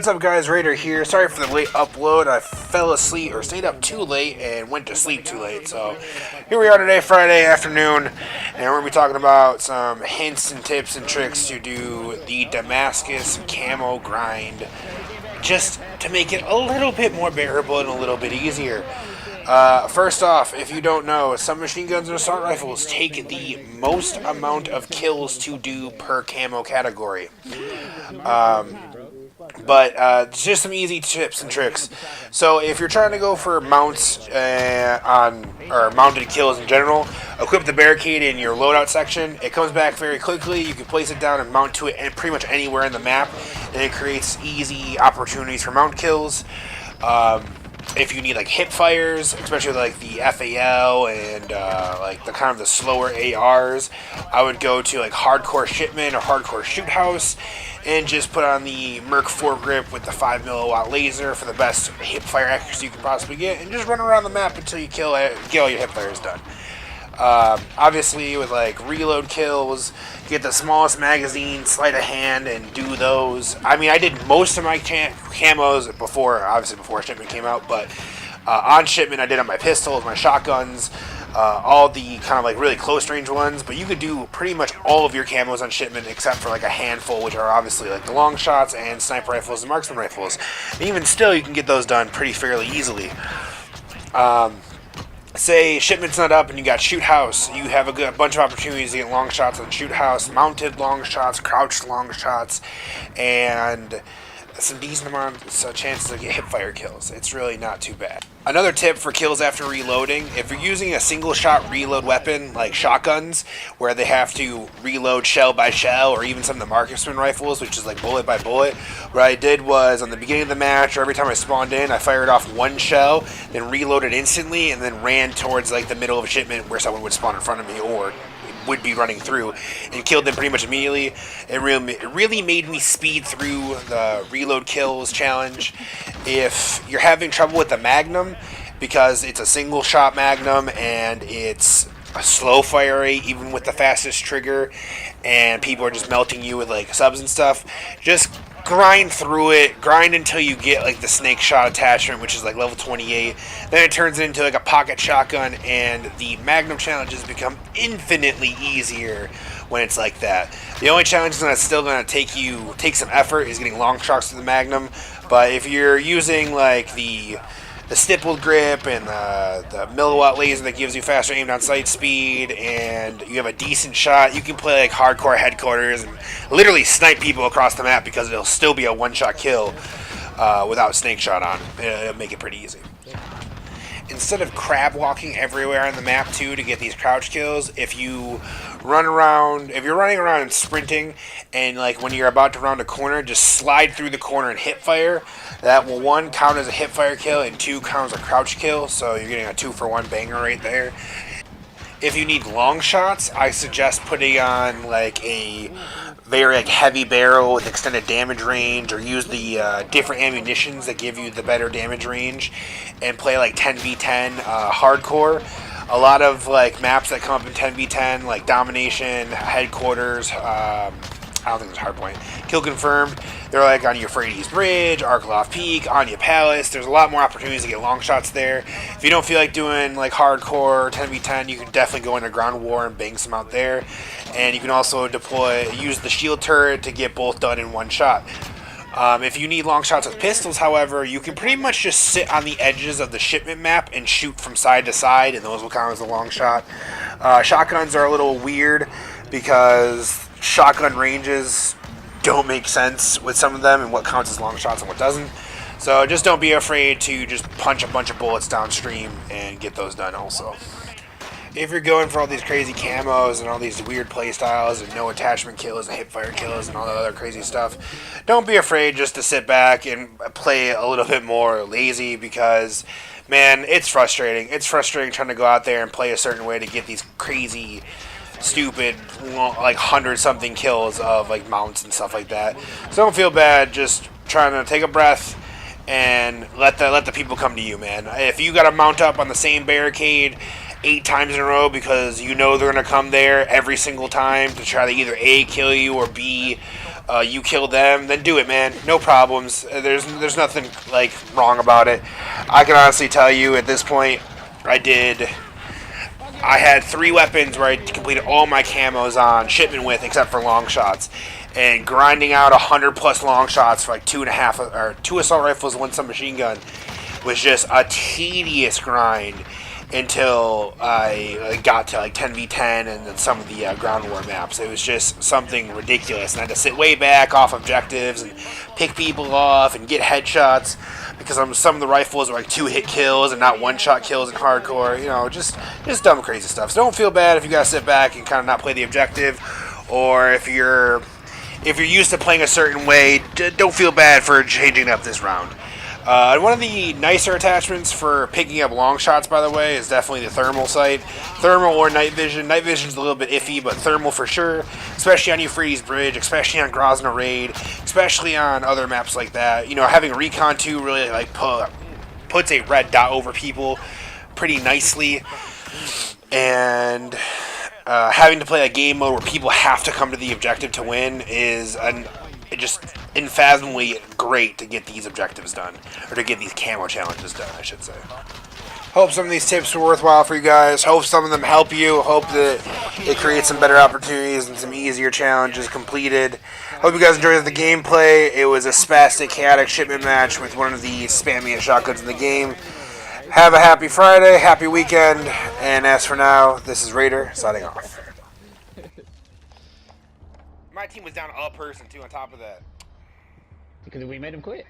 What's up, guys? Raider here. Sorry for the late upload. I fell asleep or stayed up too late and went to sleep too late. So here we are today, Friday afternoon, and we're going to be talking about some hints and tips and tricks to do the Damascus camo grind, just to make it a little bit more bearable and a little bit easier. First off, if you don't know, submachine guns and assault rifles take the most amount of kills to do per camo category. But just some easy tips and tricks. So if you're trying to go for mounts or mounted kills in general, equip the barricade in your loadout section. It comes back very quickly. You can place it down and mount to it pretty much anywhere in the map, and it creates easy opportunities for mount kills. If you need like Hipfires, especially like the FAL and like the kind of the slower ARs, I would go to like Hardcore Shipment or Hardcore Shoot House and just put on the Merc foregrip with the 5 milliwatt laser for the best Hipfire accuracy you can possibly get, and just run around the map until you get all your Hipfires done. Obviously, with like reload kills, get the smallest magazine, sleight of hand, and do those. I mean, I did most of my camos before shipment came out, but on shipment, I did on my pistols, my shotguns, all the kind of like really close range ones. But you could do pretty much all of your camos on shipment except for like a handful, which are obviously like the Longshots and sniper rifles and marksman rifles. And even still, you can get those done pretty fairly easily. Say shipment's not up and you got Shoot House, you have a bunch of opportunities to get long shots on Shoot House, mounted long shots, crouched long shots, and some decent amounts of chances to get Hipfire kills. It's really not too bad. Another tip for kills after reloading: if you're using a single shot reload weapon like shotguns, where they have to reload shell by shell, or even some of the marksman rifles, which is like bullet by bullet, what I did was on the beginning of the match, or every time I spawned in, I fired off one shell, then reloaded instantly, and then ran towards like the middle of a shipment where someone would spawn in front of me or would be running through, and killed them pretty much immediately. It really made me speed through the reload kills challenge. If you're having trouble with the Magnum, because it's a single shot Magnum and it's a slow fire rate even with the fastest trigger, and people are just melting you with like subs and stuff, just grind through it. Grind until you get like the snake shot attachment, which is like level 28. Then it turns into like a pocket shotgun, and the Magnum challenges become infinitely easier when it's like that. The only challenge that's still going to take some effort is getting long shots to the Magnum. But if you're using like the stippled grip and the milliwatt laser that gives you faster aim down sight speed, and you have a decent shot, you can play like hardcore headquarters and literally snipe people across the map, because it'll still be a one-shot kill without snake shot on. It'll make it pretty easy. Instead of crab walking everywhere on the map too to get these crouch kills, if you're running around and sprinting, and like when you're about to round a corner, just slide through the corner and hip fire. That will, 1, count as a hip fire kill, and 2, count as a crouch kill, so you're getting a 2-for-1 banger right there. If you need long shots, I suggest putting on like a very heavy barrel with extended damage range, or use the different ammunitions that give you the better damage range, and play like 10v10 hardcore. A lot of like maps that come up in 10v10, like Domination, Headquarters, I don't think it's Hardpoint, Kill Confirmed, they're like on Euphrates Bridge, Arklov Peak, Anya Palace. There's a lot more opportunities to get long shots there. If you don't feel like doing like hardcore 10v10, you can definitely go into Ground War and bang some out there. And you can also use the shield turret to get both done in one shot. If you need long shots with pistols, however, you can pretty much just sit on the edges of the shipment map and shoot from side to side, and those will count as a long shot. Shotguns are a little weird because shotgun ranges don't make sense with some of them, and what counts as long shots and what doesn't. So just don't be afraid to just punch a bunch of bullets downstream and get those done also. If you're going for all these crazy camos and all these weird playstyles and no attachment kills and hipfire kills and all that other crazy stuff, don't be afraid just to sit back and play a little bit more lazy, because man, it's frustrating. It's frustrating trying to go out there and play a certain way to get these crazy, stupid, like 100-something kills of like mounts and stuff like that. So don't feel bad. Just trying to take a breath and let the people come to you, man. If you got to mount up on the same barricade 8 times in a row because you know they're going to come there every single time to try to either A, kill you, or B, you kill them, then do it, man. No problems. There's nothing like wrong about it. I can honestly tell you at this point, I had 3 weapons where I completed all my camos on shipment with, except for long shots. And grinding out 100 plus long shots for like 2.5 or 2 assault rifles, 1 submachine gun was just a tedious grind until I got to like 10v10 and then some of the ground war maps. It was just something ridiculous, and I had to sit way back off objectives and pick people off and get headshots because some of the rifles were like 2-hit kills and not 1-shot kills in hardcore. You know, just dumb crazy stuff. So don't feel bad if you gotta sit back and kind of not play the objective, or if you're used to playing a certain way, don't feel bad for changing it up this round. One of the nicer attachments for picking up long shots, by the way, is definitely the thermal sight. Thermal or night vision. Night vision's a little bit iffy, but thermal for sure. Especially on Euphrates Bridge, especially on Grozno Raid, especially on other maps like that. You know, having Recon 2 really like puts a red dot over people pretty nicely. And having to play a game mode where people have to come to the objective to win is just unfathomably great to get these objectives done, or to get these camo challenges done, I should say. Hope some of these tips were worthwhile for you guys. Hope some of them help you. Hope that it creates some better opportunities and some easier challenges completed. Hope you guys enjoyed the gameplay. It was a spastic, chaotic shipment match with one of the spammiest shotguns in the game. Have a happy Friday, happy weekend, and as for now, this is Raider signing off. My team was down a person, too, on top of that. Because we made him quit.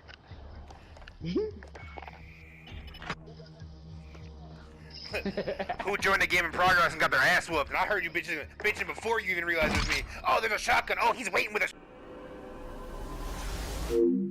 Who joined the game in progress and got their ass whooped? And I heard you bitching before you even realized it was me. Oh, there's a shotgun. Oh, he's waiting with a...